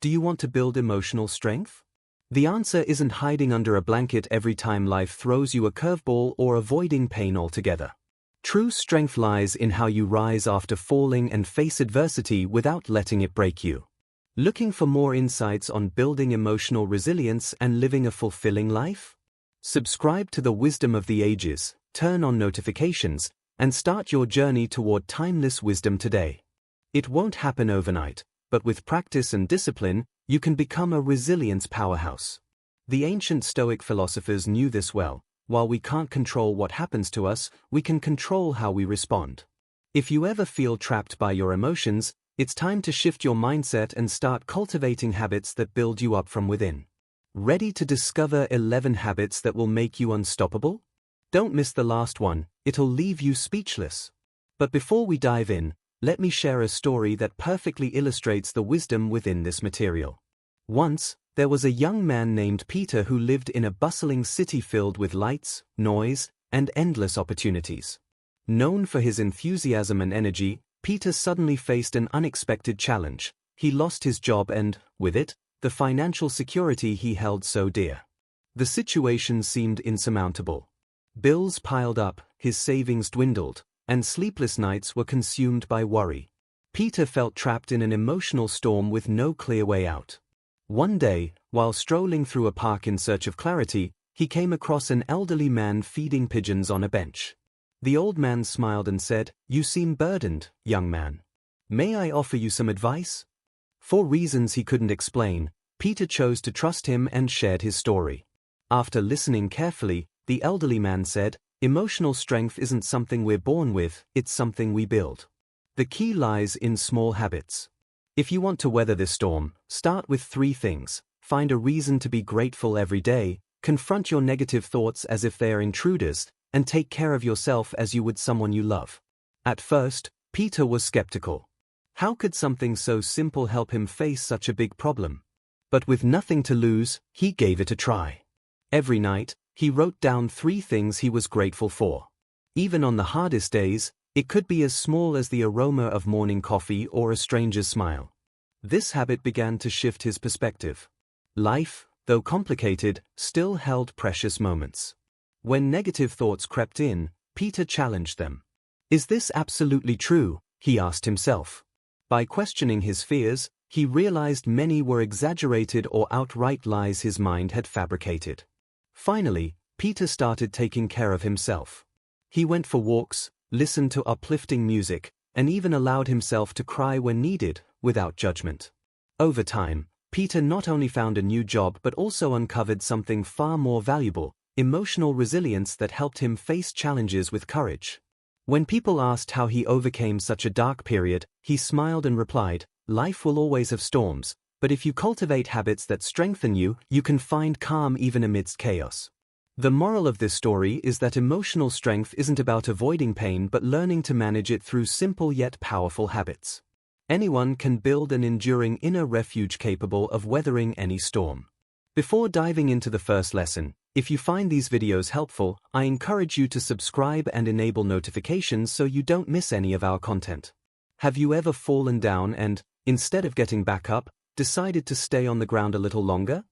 Do you want to build emotional strength? The answer isn't hiding under a blanket every time life throws you a curveball or avoiding pain altogether. True strength lies in how you rise after falling and face adversity without letting it break you. Looking for more insights on building emotional resilience and living a fulfilling life? Subscribe to the Wisdom of the Ages, turn on notifications, and start your journey toward timeless wisdom today. It won't happen overnight, but with practice and discipline, you can become a resilience powerhouse. The ancient Stoic philosophers knew this well. While we can't control what happens to us, we can control how we respond. If you ever feel trapped by your emotions, it's time to shift your mindset and start cultivating habits that build you up from within. Ready to discover 11 habits that will make you unstoppable? Don't miss the last one, it'll leave you speechless. But before we dive in, let me share a story that perfectly illustrates the wisdom within this material. Once, there was a young man named Peter who lived in a bustling city filled with lights, noise, and endless opportunities. Known for his enthusiasm and energy, Peter suddenly faced an unexpected challenge. He lost his job and, with it, the financial security he held so dear. The situation seemed insurmountable. Bills piled up, his savings dwindled, and sleepless nights were consumed by worry. Peter felt trapped in an emotional storm with no clear way out. One day, while strolling through a park in search of clarity, he came across an elderly man feeding pigeons on a bench. The old man smiled and said, "You seem burdened, young man. May I offer you some advice?" For reasons he couldn't explain, Peter chose to trust him and shared his story. After listening carefully, the elderly man said, "Emotional strength isn't something we're born with, it's something we build. The key lies in small habits. If you want to weather this storm, start with 3 things. Find a reason to be grateful every day, confront your negative thoughts as if they are intruders, and take care of yourself as you would someone you love." At first, Peter was skeptical. How could something so simple help him face such a big problem? But with nothing to lose, he gave it a try. Every night, he wrote down 3 things he was grateful for. Even on the hardest days, it could be as small as the aroma of morning coffee or a stranger's smile. This habit began to shift his perspective. Life, though complicated, still held precious moments. When negative thoughts crept in, Peter challenged them. "Is this absolutely true?" he asked himself. By questioning his fears, he realized many were exaggerated or outright lies his mind had fabricated. Finally, Peter started taking care of himself. He went for walks, listened to uplifting music, and even allowed himself to cry when needed, without judgment. Over time, Peter not only found a new job but also uncovered something far more valuable: emotional resilience that helped him face challenges with courage. When people asked how he overcame such a dark period, he smiled and replied, "Life will always have storms, but if you cultivate habits that strengthen you, you can find calm even amidst chaos." The moral of this story is that emotional strength isn't about avoiding pain but learning to manage it through simple yet powerful habits. Anyone can build an enduring inner refuge capable of weathering any storm. Before diving into the first lesson, if you find these videos helpful, I encourage you to subscribe and enable notifications so you don't miss any of our content. Have you ever fallen down and, instead of getting back up, decided to stay on the ground a little longer?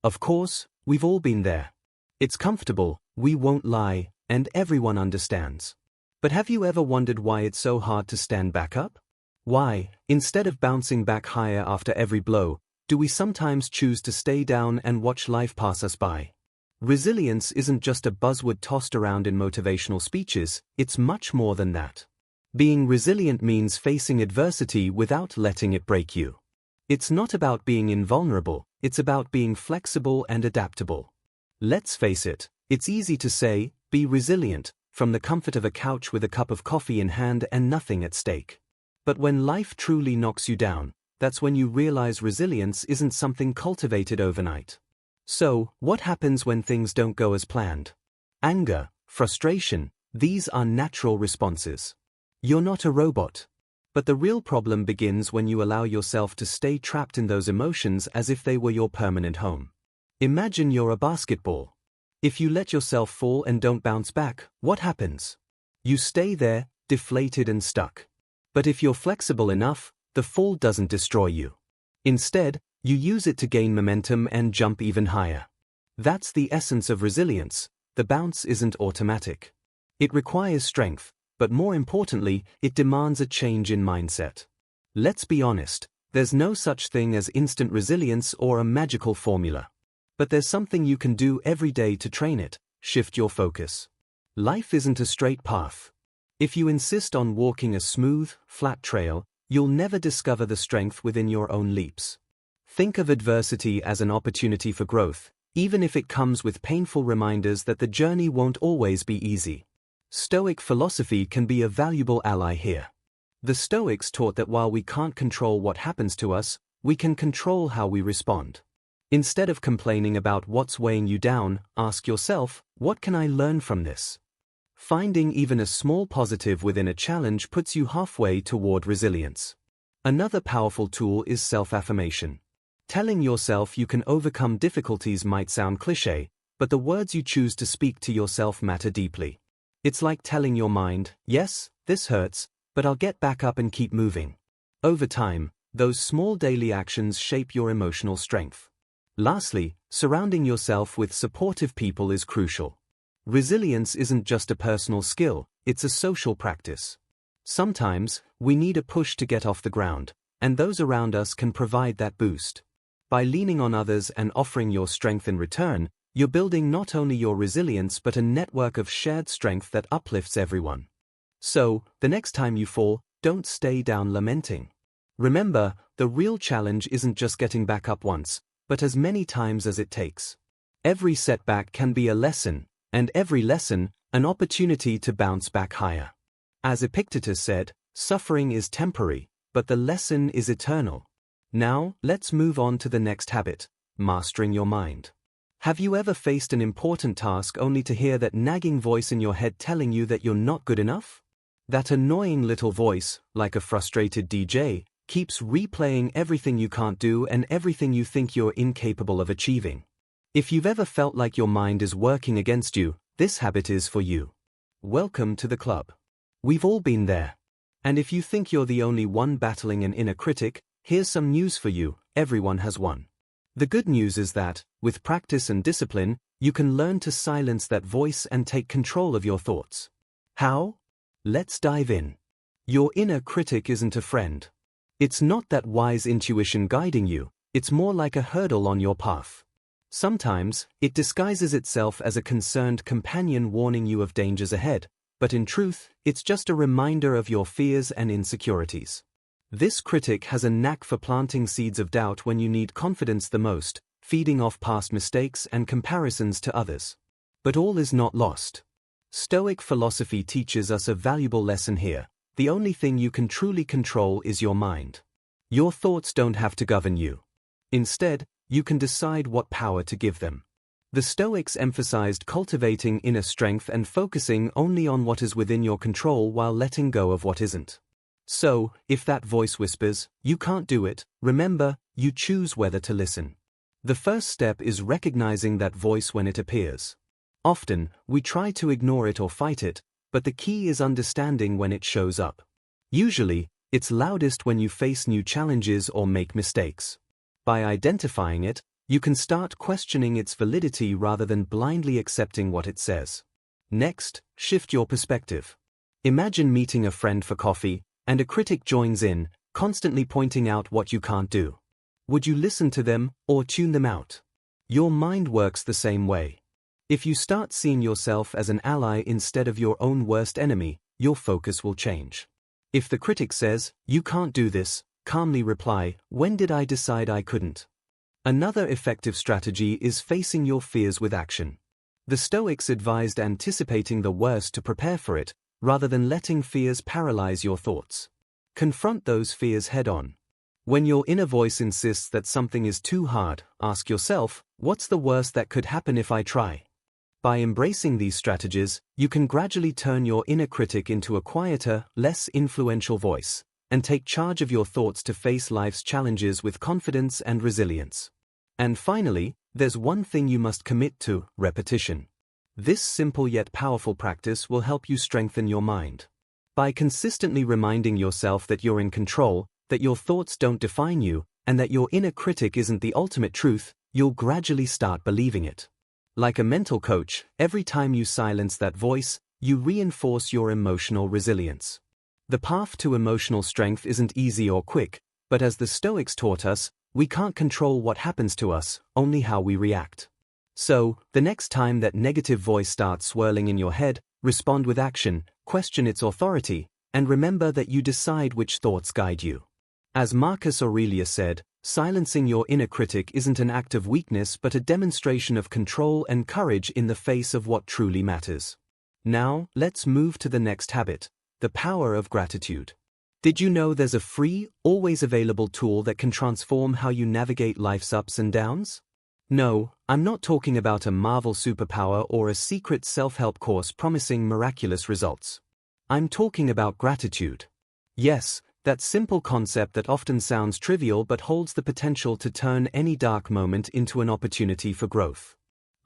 Of course, we've all been there. It's comfortable, we won't lie, and everyone understands. But have you ever wondered why it's so hard to stand back up? Why, instead of bouncing back higher after every blow, do we sometimes choose to stay down and watch life pass us by? Resilience isn't just a buzzword tossed around in motivational speeches, it's much more than that. Being resilient means facing adversity without letting it break you. It's not about being invulnerable, it's about being flexible and adaptable. Let's face it, it's easy to say, be resilient, from the comfort of a couch with a cup of coffee in hand and nothing at stake. But when life truly knocks you down, that's when you realize resilience isn't something cultivated overnight. So, what happens when things don't go as planned? Anger, frustration, these are natural responses. You're not a robot. But the real problem begins when you allow yourself to stay trapped in those emotions as if they were your permanent home. Imagine you're a basketball. If you let yourself fall and don't bounce back, what happens? You stay there, deflated and stuck. But if you're flexible enough, the fall doesn't destroy you. Instead, You use it to gain momentum and jump even higher. That's the essence of resilience. The bounce isn't automatic. It requires strength, but more importantly, it demands a change in mindset. Let's be honest, there's no such thing as instant resilience or a magical formula. But there's something you can do every day to train it: shift your focus. Life isn't a straight path. If you insist on walking a smooth, flat trail, you'll never discover the strength within your own leaps. Think of adversity as an opportunity for growth, even if it comes with painful reminders that the journey won't always be easy. Stoic philosophy can be a valuable ally here. The Stoics taught that while we can't control what happens to us, we can control how we respond. Instead of complaining about what's weighing you down, ask yourself, what can I learn from this? Finding even a small positive within a challenge puts you halfway toward resilience. Another powerful tool is self-affirmation. Telling yourself you can overcome difficulties might sound cliché, but the words you choose to speak to yourself matter deeply. It's like telling your mind, yes, this hurts, but I'll get back up and keep moving. Over time, those small daily actions shape your emotional strength. Lastly, surrounding yourself with supportive people is crucial. Resilience isn't just a personal skill, it's a social practice. Sometimes, we need a push to get off the ground, and those around us can provide that boost. By leaning on others and offering your strength in return, you're building not only your resilience but a network of shared strength that uplifts everyone. So, the next time you fall, don't stay down lamenting. Remember, the real challenge isn't just getting back up once, but as many times as it takes. Every setback can be a lesson, and every lesson, an opportunity to bounce back higher. As Epictetus said, suffering is temporary, but the lesson is eternal. Now, let's move on to the next habit: mastering your mind. Have you ever faced an important task only to hear that nagging voice in your head telling you that you're not good enough? That annoying little voice, like a frustrated DJ, keeps replaying everything you can't do and everything you think you're incapable of achieving. If you've ever felt like your mind is working against you, this habit is for you. Welcome to the club. We've all been there. And if you think you're the only one battling an inner critic, here's some news for you: everyone has one. The good news is that, with practice and discipline, you can learn to silence that voice and take control of your thoughts. How? Let's dive in. Your inner critic isn't a friend. It's not that wise intuition guiding you, it's more like a hurdle on your path. Sometimes, it disguises itself as a concerned companion warning you of dangers ahead, but in truth, it's just a reminder of your fears and insecurities. This critic has a knack for planting seeds of doubt when you need confidence the most, feeding off past mistakes and comparisons to others. But all is not lost. Stoic philosophy teaches us a valuable lesson here: the only thing you can truly control is your mind. Your thoughts don't have to govern you. Instead, you can decide what power to give them. The Stoics emphasized cultivating inner strength and focusing only on what is within your control while letting go of what isn't. So, if that voice whispers, "You can't do it," remember, you choose whether to listen. The first step is recognizing that voice when it appears. Often, we try to ignore it or fight it, but the key is understanding when it shows up. Usually, it's loudest when you face new challenges or make mistakes. By identifying it, you can start questioning its validity rather than blindly accepting what it says. Next, shift your perspective. Imagine meeting a friend for coffee, and a critic joins in, constantly pointing out what you can't do. Would you listen to them, or tune them out? Your mind works the same way. If you start seeing yourself as an ally instead of your own worst enemy, your focus will change. If the critic says, "You can't do this," calmly reply, "When did I decide I couldn't?" Another effective strategy is facing your fears with action. The Stoics advised anticipating the worst to prepare for it, rather than letting fears paralyze your thoughts. Confront those fears head-on. When your inner voice insists that something is too hard, ask yourself, what's the worst that could happen if I try? By embracing these strategies, you can gradually turn your inner critic into a quieter, less influential voice, and take charge of your thoughts to face life's challenges with confidence and resilience. And finally, there's one thing you must commit to: repetition. This simple yet powerful practice will help you strengthen your mind. By consistently reminding yourself that you're in control, that your thoughts don't define you, and that your inner critic isn't the ultimate truth, you'll gradually start believing it. Like a mental coach, every time you silence that voice, you reinforce your emotional resilience. The path to emotional strength isn't easy or quick, but as the Stoics taught us, we can't control what happens to us, only how we react. So, the next time that negative voice starts swirling in your head, respond with action, question its authority, and remember that you decide which thoughts guide you. As Marcus Aurelius said, silencing your inner critic isn't an act of weakness but a demonstration of control and courage in the face of what truly matters. Now, let's move to the next habit, the power of gratitude. Did you know there's a free, always available tool that can transform how you navigate life's ups and downs? No, I'm not talking about a Marvel superpower or a secret self-help course promising miraculous results. I'm talking about gratitude. Yes, that simple concept that often sounds trivial but holds the potential to turn any dark moment into an opportunity for growth.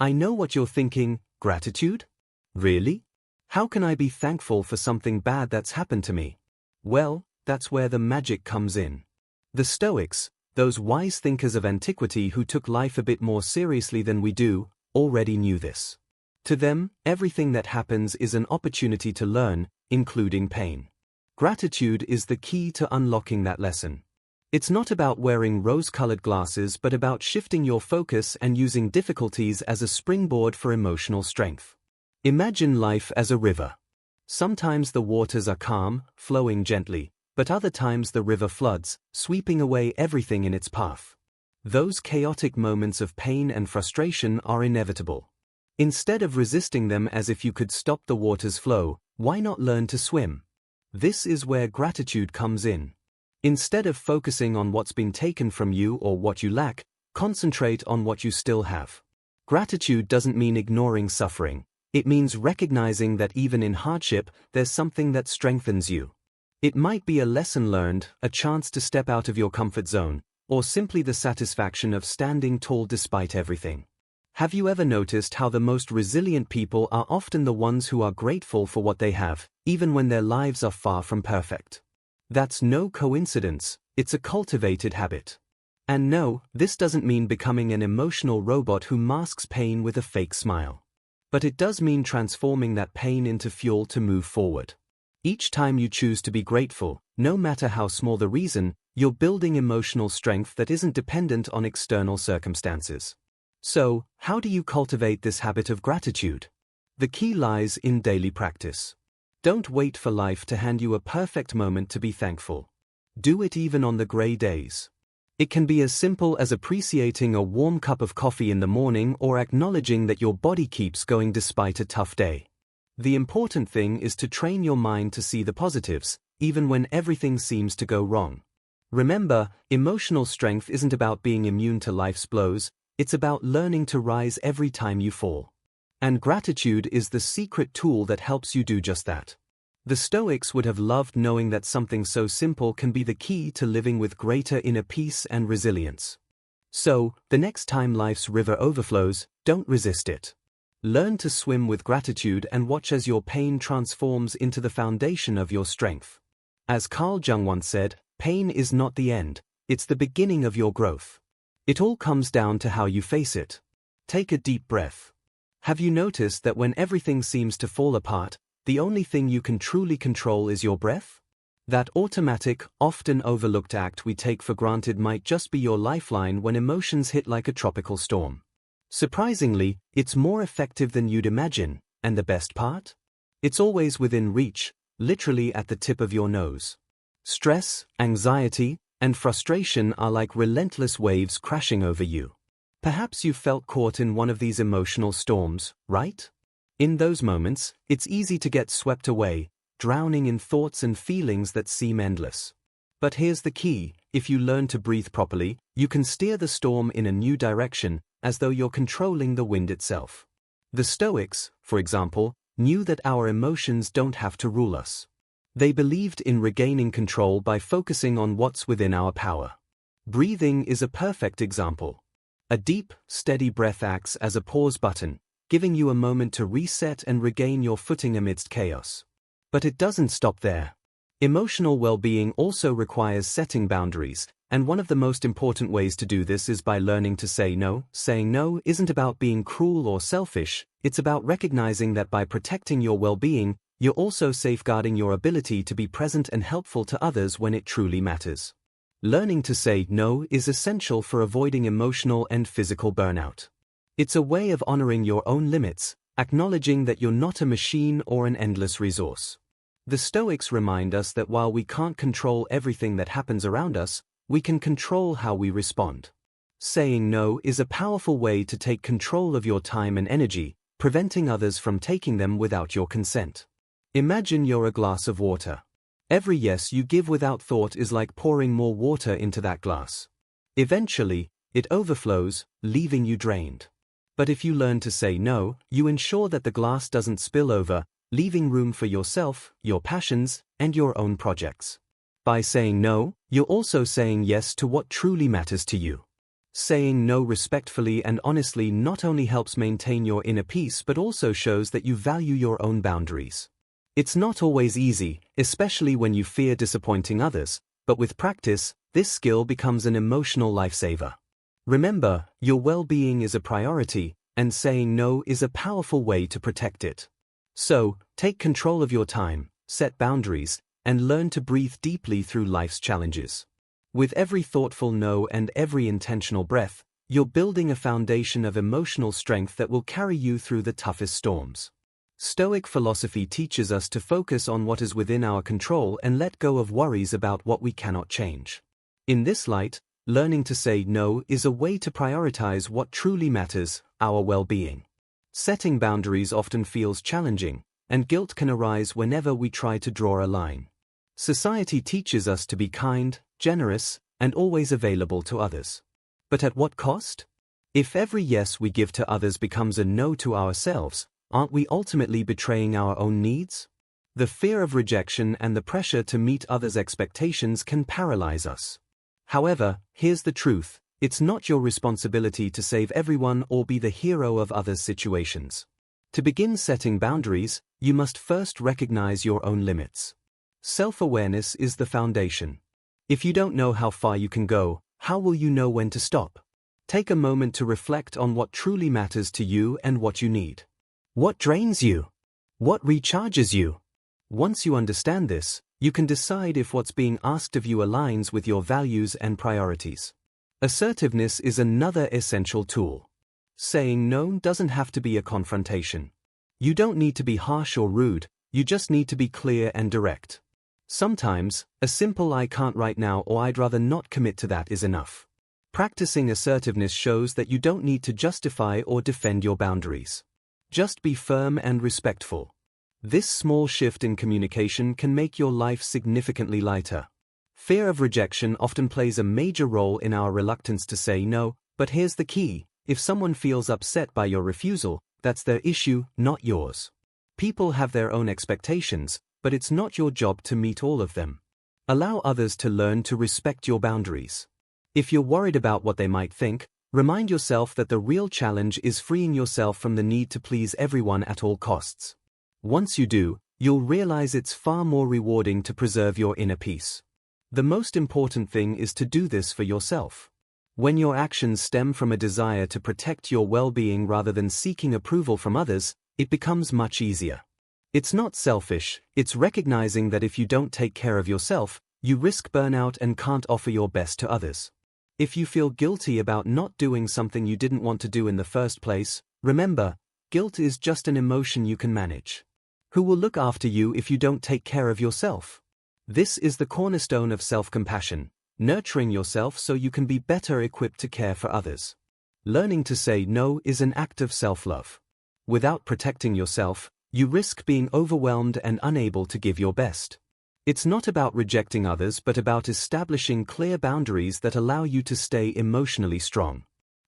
I know what you're thinking, gratitude? Really? How can I be thankful for something bad that's happened to me? Well, that's where the magic comes in. The Stoics, those wise thinkers of antiquity who took life a bit more seriously than we do, already knew this. To them, everything that happens is an opportunity to learn, including pain. Gratitude is the key to unlocking that lesson. It's not about wearing rose-colored glasses but about shifting your focus and using difficulties as a springboard for emotional strength. Imagine life as a river. Sometimes the waters are calm, flowing gently, but other times the river floods, sweeping away everything in its path. Those chaotic moments of pain and frustration are inevitable. Instead of resisting them as if you could stop the water's flow, why not learn to swim? This is where gratitude comes in. Instead of focusing on what's been taken from you or what you lack, concentrate on what you still have. Gratitude doesn't mean ignoring suffering. It means recognizing that even in hardship, there's something that strengthens you. It might be a lesson learned, a chance to step out of your comfort zone, or simply the satisfaction of standing tall despite everything. Have you ever noticed how the most resilient people are often the ones who are grateful for what they have, even when their lives are far from perfect? That's no coincidence, it's a cultivated habit. And no, this doesn't mean becoming an emotional robot who masks pain with a fake smile. But it does mean transforming that pain into fuel to move forward. Each time you choose to be grateful, no matter how small the reason, you're building emotional strength that isn't dependent on external circumstances. So, how do you cultivate this habit of gratitude? The key lies in daily practice. Don't wait for life to hand you a perfect moment to be thankful. Do it even on the gray days. It can be as simple as appreciating a warm cup of coffee in the morning or acknowledging that your body keeps going despite a tough day. The important thing is to train your mind to see the positives, even when everything seems to go wrong. Remember, emotional strength isn't about being immune to life's blows. It's about learning to rise every time you fall. And gratitude is the secret tool that helps you do just that. The Stoics would have loved knowing that something so simple can be the key to living with greater inner peace and resilience. So, the next time life's river overflows, don't resist it. Learn to swim with gratitude and watch as your pain transforms into the foundation of your strength. As Carl Jung once said, pain is not the end, it's the beginning of your growth. It all comes down to how you face it. Take a deep breath. Have you noticed that when everything seems to fall apart, the only thing you can truly control is your breath? That automatic, often overlooked act we take for granted might just be your lifeline when emotions hit like a tropical storm. Surprisingly, it's more effective than you'd imagine, and the best part? It's always within reach, literally at the tip of your nose. Stress, anxiety, and frustration are like relentless waves crashing over you. Perhaps you've felt caught in one of these emotional storms, right? In those moments, it's easy to get swept away, drowning in thoughts and feelings that seem endless. But here's the key: if you learn to breathe properly, you can steer the storm in a new direction, as though you're controlling the wind itself. The Stoics, for example, knew that our emotions don't have to rule us. They believed in regaining control by focusing on what's within our power. Breathing is a perfect example. A deep, steady breath acts as a pause button, giving you a moment to reset and regain your footing amidst chaos. But it doesn't stop there. Emotional well-being also requires setting boundaries, And one of the most important ways to do this is by learning to say no. Saying no isn't about being cruel or selfish, it's about recognizing that by protecting your well-being, you're also safeguarding your ability to be present and helpful to others when it truly matters. Learning to say no is essential for avoiding emotional and physical burnout. It's a way of honoring your own limits, acknowledging that you're not a machine or an endless resource. The Stoics remind us that while we can't control everything that happens around us, we can control how we respond. Saying no is a powerful way to take control of your time and energy, preventing others from taking them without your consent. Imagine you're a glass of water. Every yes you give without thought is like pouring more water into that glass. Eventually, it overflows, leaving you drained. But if you learn to say no, you ensure that the glass doesn't spill over, leaving room for yourself, your passions, and your own projects. By saying no, you're also saying yes to what truly matters to you. Saying no respectfully and honestly not only helps maintain your inner peace but also shows that you value your own boundaries. It's not always easy, especially when you fear disappointing others, but with practice, this skill becomes an emotional lifesaver. Remember, your well-being is a priority, and saying no is a powerful way to protect it. So, take control of your time, set boundaries, and learn to breathe deeply through life's challenges. With every thoughtful no and every intentional breath, you're building a foundation of emotional strength that will carry you through the toughest storms. Stoic philosophy teaches us to focus on what is within our control and let go of worries about what we cannot change. In this light, learning to say no is a way to prioritize what truly matters, our well-being. Setting boundaries often feels challenging, and guilt can arise whenever we try to draw a line. Society teaches us to be kind, generous, and always available to others. But at what cost? If every yes we give to others becomes a no to ourselves, aren't we ultimately betraying our own needs? The fear of rejection and the pressure to meet others' expectations can paralyze us. However, here's the truth, it's not your responsibility to save everyone or be the hero of others' situations. To begin setting boundaries, you must first recognize your own limits. Self-awareness is the foundation. If you don't know how far you can go, how will you know when to stop? Take a moment to reflect on what truly matters to you and what you need. What drains you? What recharges you? Once you understand this, you can decide if what's being asked of you aligns with your values and priorities. Assertiveness is another essential tool. Saying no doesn't have to be a confrontation. You don't need to be harsh or rude, you just need to be clear and direct. Sometimes, a simple "I can't right now" or "I'd rather not commit to that" is enough. Practicing assertiveness shows that you don't need to justify or defend your boundaries. Just be firm and respectful. This small shift in communication can make your life significantly lighter. Fear of rejection often plays a major role in our reluctance to say no, but here's the key: if someone feels upset by your refusal, that's their issue, not yours. People have their own expectations, but it's not your job to meet all of them. Allow others to learn to respect your boundaries. If you're worried about what they might think, remind yourself that the real challenge is freeing yourself from the need to please everyone at all costs. Once you do, you'll realize it's far more rewarding to preserve your inner peace. The most important thing is to do this for yourself. When your actions stem from a desire to protect your well-being rather than seeking approval from others, it becomes much easier. It's not selfish, it's recognizing that if you don't take care of yourself, you risk burnout and can't offer your best to others. If you feel guilty about not doing something you didn't want to do in the first place, remember, guilt is just an emotion you can manage. Who will look after you if you don't take care of yourself? This is the cornerstone of self-compassion, nurturing yourself so you can be better equipped to care for others. Learning to say no is an act of self-love. Without protecting yourself, you risk being overwhelmed and unable to give your best. It's not about rejecting others but about establishing clear boundaries that allow you to stay emotionally strong.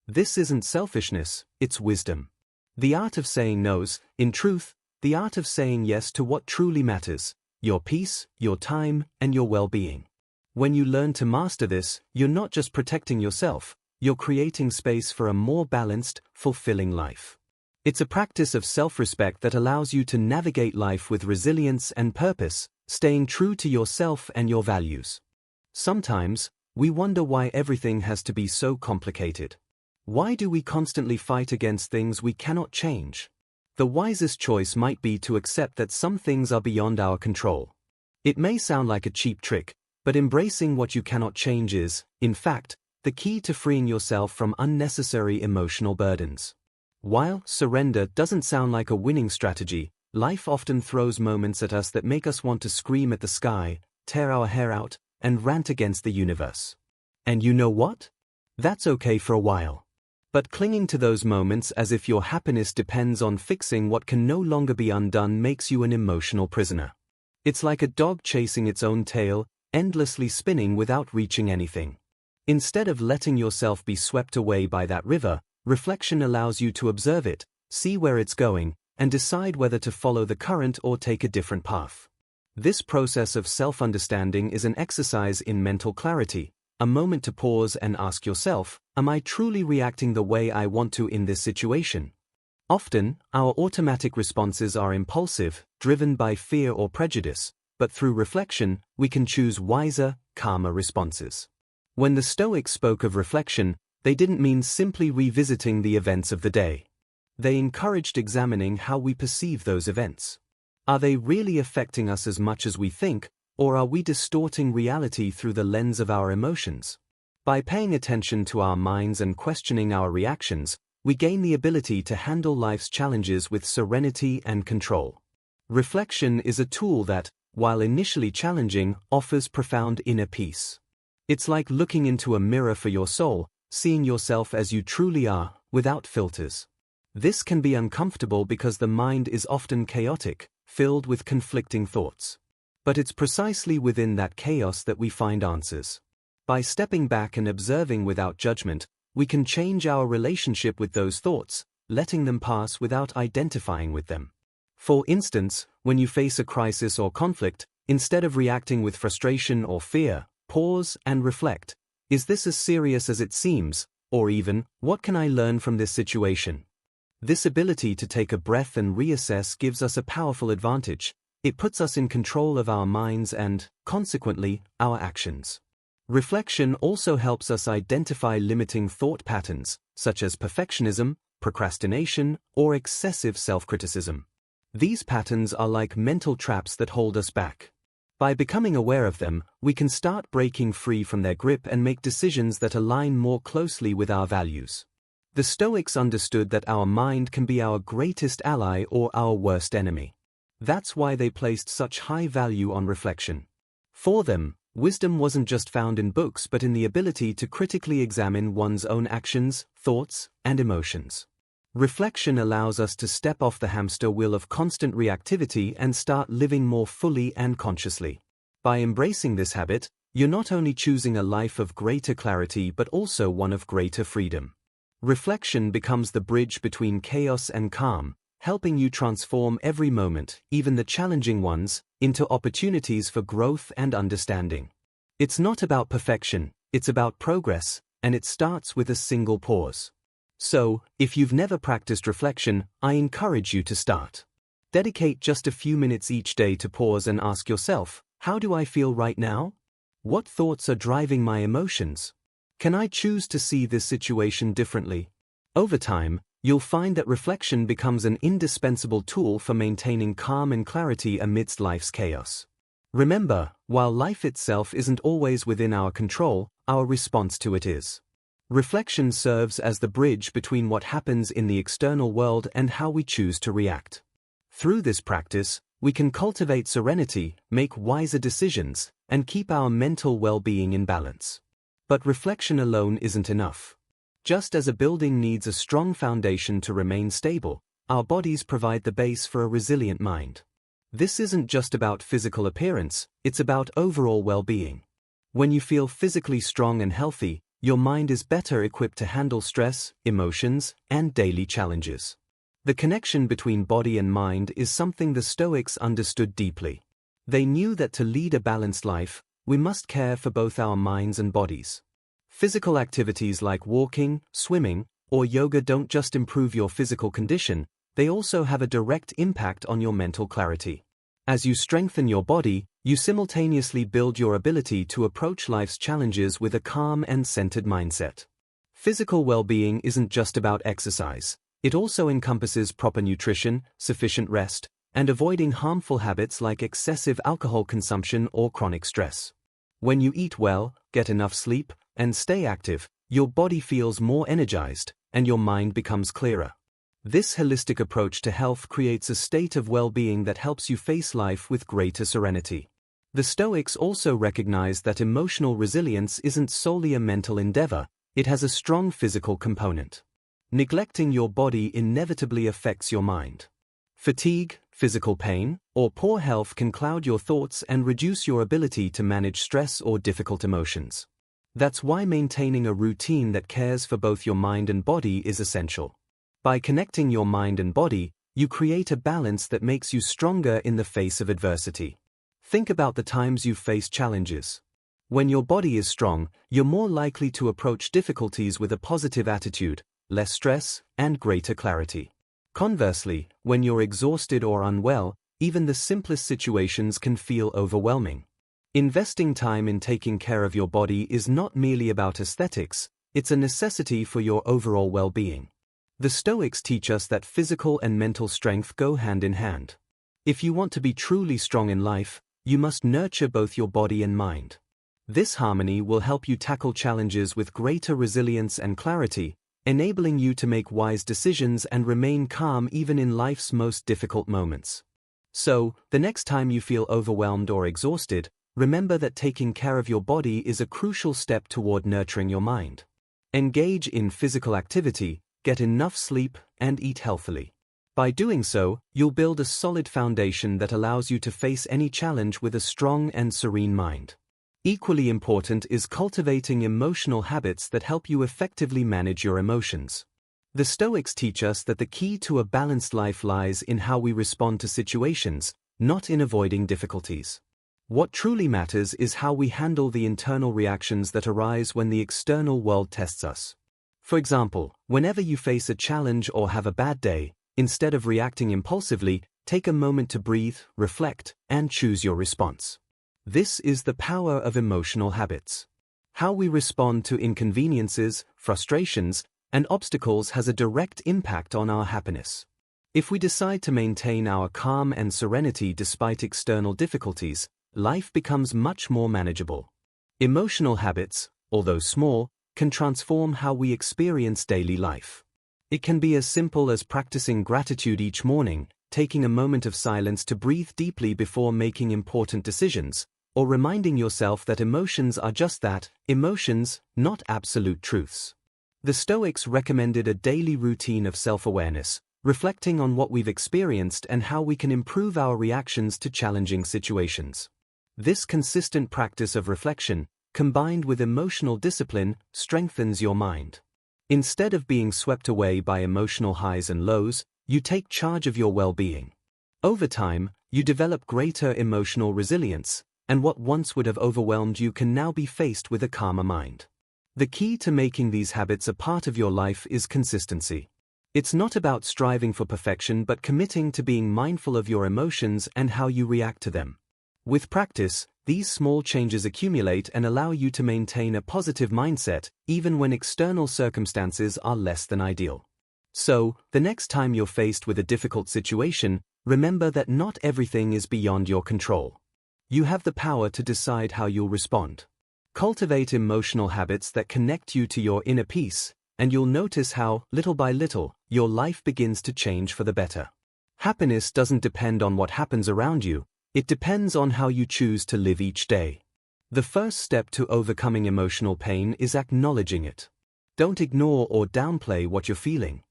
This isn't selfishness, it's wisdom. The art of saying no's, in truth, the art of saying yes to what truly matters, your peace, your time, and your well-being. When you learn to master this, you're not just protecting yourself, you're creating space for a more balanced, fulfilling life. It's a practice of self-respect that allows you to navigate life with resilience and purpose, staying true to yourself and your values. Sometimes, we wonder why everything has to be so complicated. Why do we constantly fight against things we cannot change? The wisest choice might be to accept that some things are beyond our control. It may sound like a cheap trick, but embracing what you cannot change is, in fact, the key to freeing yourself from unnecessary emotional burdens. While surrender doesn't sound like a winning strategy, life often throws moments at us that make us want to scream at the sky, tear our hair out, and rant against the universe. And you know what? That's okay for a while. But clinging to those moments as if your happiness depends on fixing what can no longer be undone makes you an emotional prisoner. It's like a dog chasing its own tail, endlessly spinning without reaching anything. Instead of letting yourself be swept away by that river, reflection allows you to observe it, see where it's going, and decide whether to follow the current or take a different path. This process of self-understanding is an exercise in mental clarity, a moment to pause and ask yourself, am I truly reacting the way I want to in this situation? Often, our automatic responses are impulsive, driven by fear or prejudice, but through reflection, we can choose wiser, calmer responses. When the Stoics spoke of reflection, they didn't mean simply revisiting the events of the day. They encouraged examining how we perceive those events. Are they really affecting us as much as we think, or are we distorting reality through the lens of our emotions? By paying attention to our minds and questioning our reactions, we gain the ability to handle life's challenges with serenity and control. Reflection is a tool that, while initially challenging, offers profound inner peace. It's like looking into a mirror for your soul, seeing yourself as you truly are, without filters. This can be uncomfortable because the mind is often chaotic, filled with conflicting thoughts. But it's precisely within that chaos that we find answers. By stepping back and observing without judgment, we can change our relationship with those thoughts, letting them pass without identifying with them. For instance, when you face a crisis or conflict, instead of reacting with frustration or fear, pause and reflect. Is this as serious as it seems? Or even, what can I learn from this situation? This ability to take a breath and reassess gives us a powerful advantage. It puts us in control of our minds and, consequently, our actions. Reflection also helps us identify limiting thought patterns, such as perfectionism, procrastination, or excessive self-criticism. These patterns are like mental traps that hold us back. By becoming aware of them, we can start breaking free from their grip and make decisions that align more closely with our values. The Stoics understood that our mind can be our greatest ally or our worst enemy. That's why they placed such high value on reflection. For them, wisdom wasn't just found in books but in the ability to critically examine one's own actions, thoughts, and emotions. Reflection allows us to step off the hamster wheel of constant reactivity and start living more fully and consciously. By embracing this habit, you're not only choosing a life of greater clarity but also one of greater freedom. Reflection becomes the bridge between chaos and calm, helping you transform every moment, even the challenging ones, into opportunities for growth and understanding. It's not about perfection, it's about progress, and it starts with a single pause. So, if you've never practiced reflection, I encourage you to start. Dedicate just a few minutes each day to pause and ask yourself, how do I feel right now? What thoughts are driving my emotions? Can I choose to see this situation differently? Over time, you'll find that reflection becomes an indispensable tool for maintaining calm and clarity amidst life's chaos. Remember, while life itself isn't always within our control, our response to it is. Reflection serves as the bridge between what happens in the external world and how we choose to react. Through this practice, we can cultivate serenity, make wiser decisions, and keep our mental well-being in balance. But reflection alone isn't enough. Just as a building needs a strong foundation to remain stable, our bodies provide the base for a resilient mind. This isn't just about physical appearance, it's about overall well-being. When you feel physically strong and healthy, your mind is better equipped to handle stress, emotions, and daily challenges. The connection between body and mind is something the Stoics understood deeply. They knew that to lead a balanced life, we must care for both our minds and bodies. Physical activities like walking, swimming, or yoga don't just improve your physical condition, they also have a direct impact on your mental clarity. As you strengthen your body, you simultaneously build your ability to approach life's challenges with a calm and centered mindset. Physical well-being isn't just about exercise. It also encompasses proper nutrition, sufficient rest, and avoiding harmful habits like excessive alcohol consumption or chronic stress. When you eat well, get enough sleep, and stay active, your body feels more energized, and your mind becomes clearer. This holistic approach to health creates a state of well-being that helps you face life with greater serenity. The Stoics also recognize that emotional resilience isn't solely a mental endeavor, it has a strong physical component. Neglecting your body inevitably affects your mind. Fatigue, physical pain, or poor health can cloud your thoughts and reduce your ability to manage stress or difficult emotions. That's why maintaining a routine that cares for both your mind and body is essential. By connecting your mind and body, you create a balance that makes you stronger in the face of adversity. Think about the times you've faced challenges. When your body is strong, you're more likely to approach difficulties with a positive attitude, less stress, and greater clarity. Conversely, when you're exhausted or unwell, even the simplest situations can feel overwhelming. Investing time in taking care of your body is not merely about aesthetics, it's a necessity for your overall well-being. The Stoics teach us that physical and mental strength go hand in hand. If you want to be truly strong in life, you must nurture both your body and mind. This harmony will help you tackle challenges with greater resilience and clarity, enabling you to make wise decisions and remain calm even in life's most difficult moments. So, the next time you feel overwhelmed or exhausted, remember that taking care of your body is a crucial step toward nurturing your mind. Engage in physical activity, get enough sleep, and eat healthily. By doing so, you'll build a solid foundation that allows you to face any challenge with a strong and serene mind. Equally important is cultivating emotional habits that help you effectively manage your emotions. The Stoics teach us that the key to a balanced life lies in how we respond to situations, not in avoiding difficulties. What truly matters is how we handle the internal reactions that arise when the external world tests us. For example, whenever you face a challenge or have a bad day, instead of reacting impulsively, take a moment to breathe, reflect, and choose your response. This is the power of emotional habits. How we respond to inconveniences, frustrations, and obstacles has a direct impact on our happiness. If we decide to maintain our calm and serenity despite external difficulties, life becomes much more manageable. Emotional habits, although small, can transform how we experience daily life. It can be as simple as practicing gratitude each morning, taking a moment of silence to breathe deeply before making important decisions, or reminding yourself that emotions are just that, emotions, not absolute truths. The Stoics recommended a daily routine of self-awareness, reflecting on what we've experienced and how we can improve our reactions to challenging situations. This consistent practice of reflection, combined with emotional discipline, strengthens your mind. Instead of being swept away by emotional highs and lows, you take charge of your well-being. Over time, you develop greater emotional resilience, and what once would have overwhelmed you can now be faced with a calmer mind. The key to making these habits a part of your life is consistency. It's not about striving for perfection but committing to being mindful of your emotions and how you react to them. With practice, these small changes accumulate and allow you to maintain a positive mindset even when external circumstances are less than ideal. So, the next time you're faced with a difficult situation, remember that not everything is beyond your control. You have the power to decide how you'll respond. Cultivate emotional habits that connect you to your inner peace, and you'll notice how, little by little, your life begins to change for the better. Happiness doesn't depend on what happens around you, it depends on how you choose to live each day. The first step to overcoming emotional pain is acknowledging it. Don't ignore or downplay what you're feeling.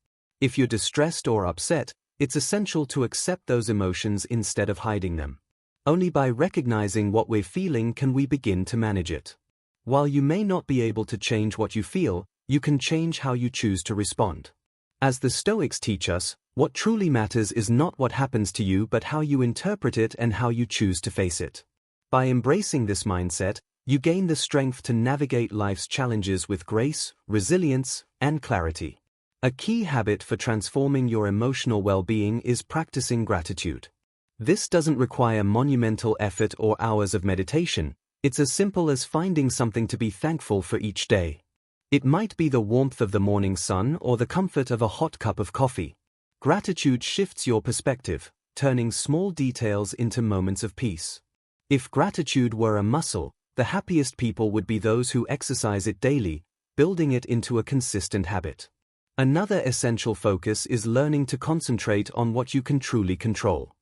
If you're distressed or upset, it's essential to accept those emotions instead of hiding them. Only by recognizing what we're feeling can we begin to manage it. While you may not be able to change what you feel, you can change how you choose to respond. As the Stoics teach us, what truly matters is not what happens to you but how you interpret it and how you choose to face it. By embracing this mindset, you gain the strength to navigate life's challenges with grace, resilience, and clarity. A key habit for transforming your emotional well-being is practicing gratitude. This doesn't require monumental effort or hours of meditation. It's as simple as finding something to be thankful for each day. It might be the warmth of the morning sun or the comfort of a hot cup of coffee. Gratitude shifts your perspective, turning small details into moments of peace. If gratitude were a muscle, the happiest people would be those who exercise it daily, building it into a consistent habit. Another essential focus is learning to concentrate on what you can truly control.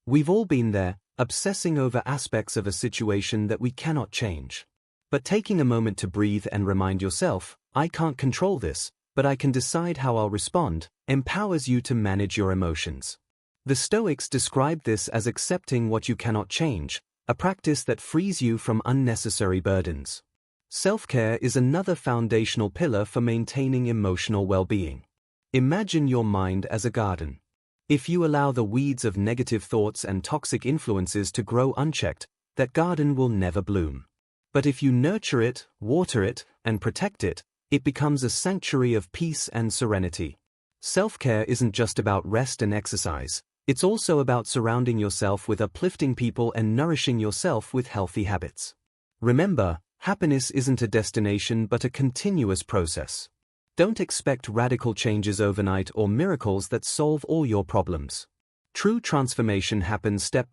We've all been there, obsessing over aspects of a situation that we cannot change. But taking a moment to breathe and remind yourself, I can't control this, but I can decide how I'll respond, empowers you to manage your emotions. The Stoics describe this as accepting what you cannot change, a practice that frees you from unnecessary burdens. Self-care is another foundational pillar for maintaining emotional well-being. Imagine your mind as a garden. If you allow the weeds of negative thoughts and toxic influences to grow unchecked, that garden will never bloom. But if you nurture it, water it, and protect it, it becomes a sanctuary of peace and serenity. Self-care isn't just about rest and exercise, it's also about surrounding yourself with uplifting people and nourishing yourself with healthy habits. Remember, happiness isn't a destination but a continuous process. Don't expect radical changes overnight or miracles that solve all your problems. True transformation happens step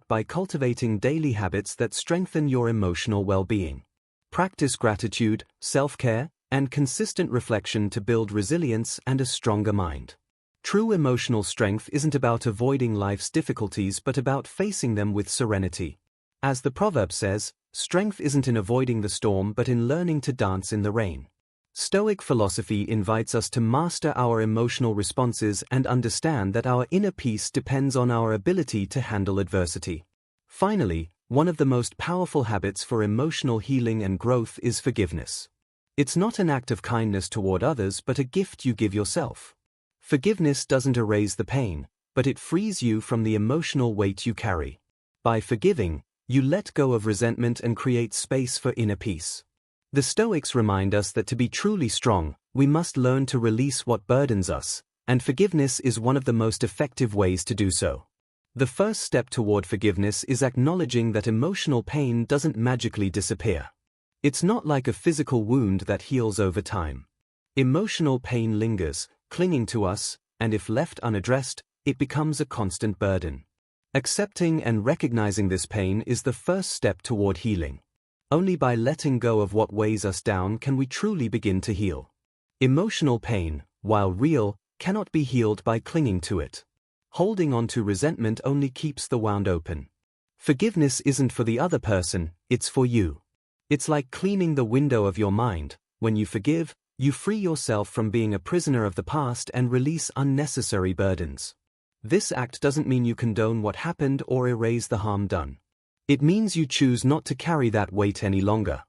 by cultivating daily habits that strengthen your emotional well-being. Practice gratitude, self-care, and consistent reflection to build resilience and a stronger mind. True emotional strength isn't about avoiding life's difficulties but about facing them with serenity. As the proverb says, strength isn't in avoiding the storm but in learning to dance in the rain. Stoic philosophy invites us to master our emotional responses and understand that our inner peace depends on our ability to handle adversity. Finally, one of the most powerful habits for emotional healing and growth is forgiveness. It's not an act of kindness toward others but a gift you give yourself. Forgiveness doesn't erase the pain, but it frees you from the emotional weight you carry. By forgiving, you let go of resentment and create space for inner peace. The Stoics remind us that to be truly strong, we must learn to release what burdens us, and forgiveness is one of the most effective ways to do so. The first step toward forgiveness is acknowledging that emotional pain doesn't magically disappear. It's not like a physical wound that heals over time. Emotional pain lingers, clinging to us, and if left unaddressed, it becomes a constant burden. Accepting and recognizing this pain is the first step toward healing. Only by letting go of what weighs us down can we truly begin to heal. Emotional pain, while real, cannot be healed by clinging to it. Holding on to resentment only keeps the wound open. Forgiveness isn't for the other person, it's for you. It's like cleaning the window of your mind. When you forgive, you free yourself from being a prisoner of the past and release unnecessary burdens. This act doesn't mean you condone what happened or erase the harm done. It means you choose not to carry that weight any longer.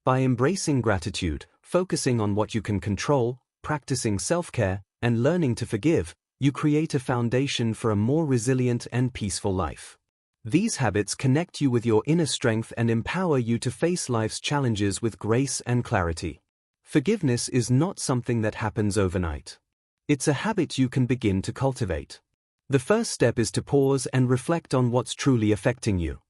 By embracing gratitude, focusing on what you can control, practicing self-care, and learning to forgive, you create a foundation for a more resilient and peaceful life. These habits connect you with your inner strength and empower you to face life's challenges with grace and clarity. Forgiveness is not something that happens overnight. It's a habit you can begin to cultivate. The first step is to pause and reflect on what's truly affecting you.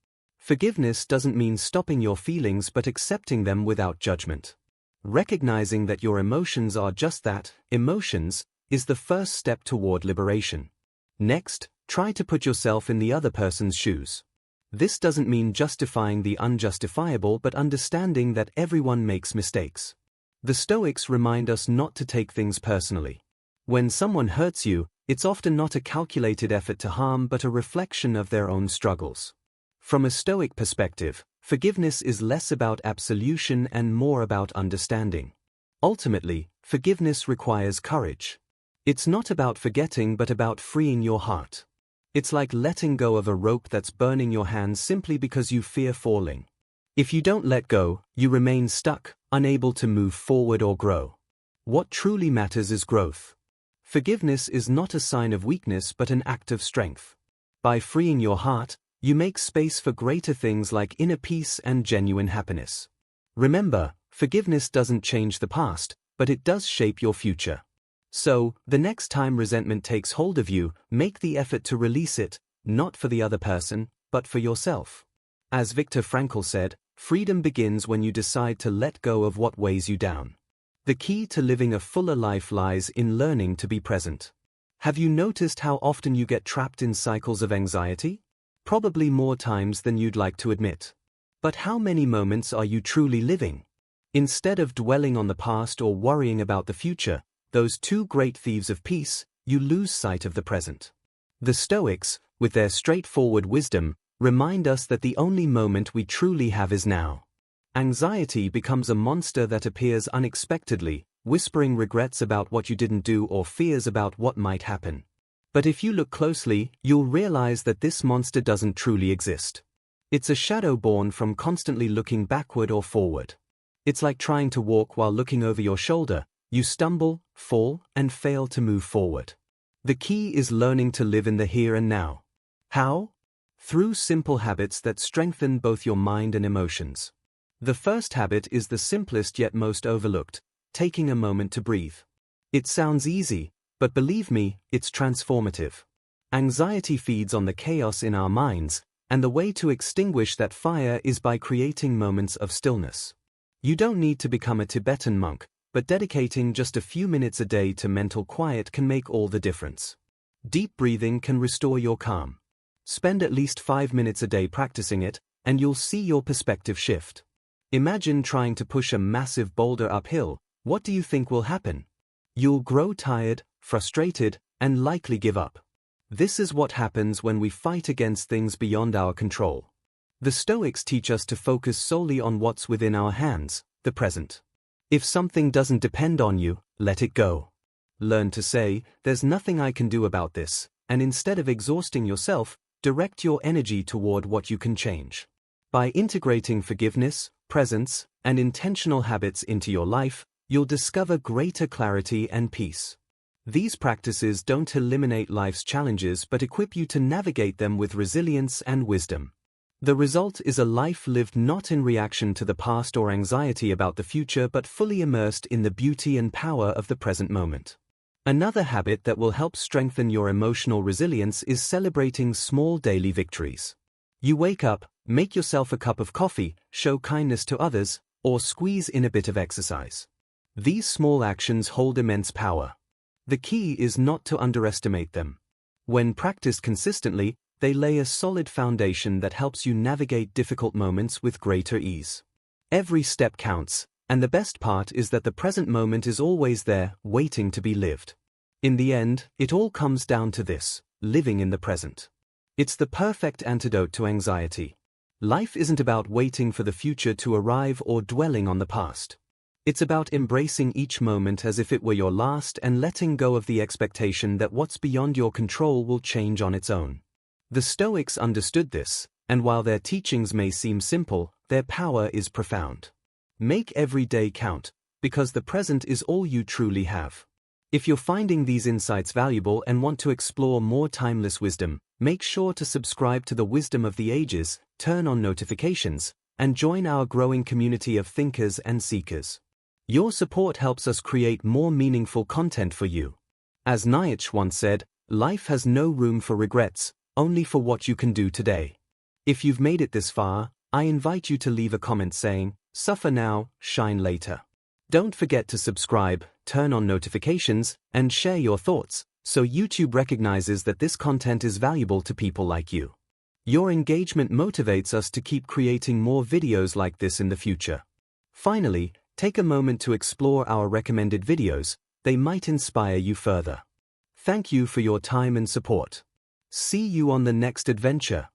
Forgiveness doesn't mean stopping your feelings but accepting them without judgment. Recognizing that your emotions are just that, emotions, is the first step toward liberation. Next, try to put yourself in the other person's shoes. This doesn't mean justifying the unjustifiable but understanding that everyone makes mistakes. The Stoics remind us not to take things personally. When someone hurts you, it's often not a calculated effort to harm but a reflection of their own struggles. From a Stoic perspective, forgiveness is less about absolution and more about understanding. Ultimately, forgiveness requires courage. It's not about forgetting but about freeing your heart. It's like letting go of a rope that's burning your hands simply because you fear falling. If you don't let go, you remain stuck, unable to move forward or grow. What truly matters is growth. Forgiveness is not a sign of weakness but an act of strength. By freeing your heart, you make space for greater things like inner peace and genuine happiness. Remember, forgiveness doesn't change the past, but it does shape your future. So, the next time resentment takes hold of you, make the effort to release it, not for the other person, but for yourself. As Viktor Frankl said, freedom begins when you decide to let go of what weighs you down. The key to living a fuller life lies in learning to be present. Have you noticed how often you get trapped in cycles of anxiety? Probably more times than you'd like to admit. But how many moments are you truly living? Instead of dwelling on the past or worrying about the future, those two great thieves of peace, you lose sight of the present. The Stoics, with their straightforward wisdom, remind us that the only moment we truly have is now. Anxiety becomes a monster that appears unexpectedly, whispering regrets about what you didn't do or fears about what might happen. But if you look closely, you'll realize that this monster doesn't truly exist. It's a shadow born from constantly looking backward or forward. It's like trying to walk while looking over your shoulder. You stumble, fall, and fail to move forward. The key is learning to live in the here and now. How? Through simple habits that strengthen both your mind and emotions. The first habit is the simplest yet most overlooked, taking a moment to breathe. It sounds easy, but believe me, it's transformative. Anxiety feeds on the chaos in our minds, and the way to extinguish that fire is by creating moments of stillness. You don't need to become a Tibetan monk, but dedicating just a few minutes a day to mental quiet can make all the difference. Deep breathing can restore your calm. Spend at least 5 minutes a day practicing it, and you'll see your perspective shift. Imagine trying to push a massive boulder uphill. What do you think will happen? You'll grow tired, frustrated, and likely give up. This is what happens when we fight against things beyond our control. The Stoics teach us to focus solely on what's within our hands, the present. If something doesn't depend on you, let it go. Learn to say, "There's nothing I can do about this," and instead of exhausting yourself, direct your energy toward what you can change. By integrating forgiveness, presence, and intentional habits into your life, you'll discover greater clarity and peace. These practices don't eliminate life's challenges but equip you to navigate them with resilience and wisdom. The result is a life lived not in reaction to the past or anxiety about the future but fully immersed in the beauty and power of the present moment. Another habit that will help strengthen your emotional resilience is celebrating small daily victories. You wake up, make yourself a cup of coffee, show kindness to others, or squeeze in a bit of exercise. These small actions hold immense power. The key is not to underestimate them. When practiced consistently, they lay a solid foundation that helps you navigate difficult moments with greater ease. Every step counts, and the best part is that the present moment is always there, waiting to be lived. In the end, it all comes down to this: living in the present. It's the perfect antidote to anxiety. Life isn't about waiting for the future to arrive or dwelling on the past. It's about embracing each moment as if it were your last and letting go of the expectation that what's beyond your control will change on its own. The Stoics understood this, and while their teachings may seem simple, their power is profound. Make every day count, because the present is all you truly have. If you're finding these insights valuable and want to explore more timeless wisdom, make sure to subscribe to the Wisdom of the Ages, turn on notifications, and join our growing community of thinkers and seekers. Your support helps us create more meaningful content for you. As Nietzsche once said, life has no room for regrets, only for what you can do today. If you've made it this far, I invite you to leave a comment saying, "Suffer now, shine later." Don't forget to subscribe, turn on notifications, and share your thoughts, so YouTube recognizes that this content is valuable to people like you. Your engagement motivates us to keep creating more videos like this in the future. Finally, take a moment to explore our recommended videos. They might inspire you further. Thank you for your time and support. See you on the next adventure.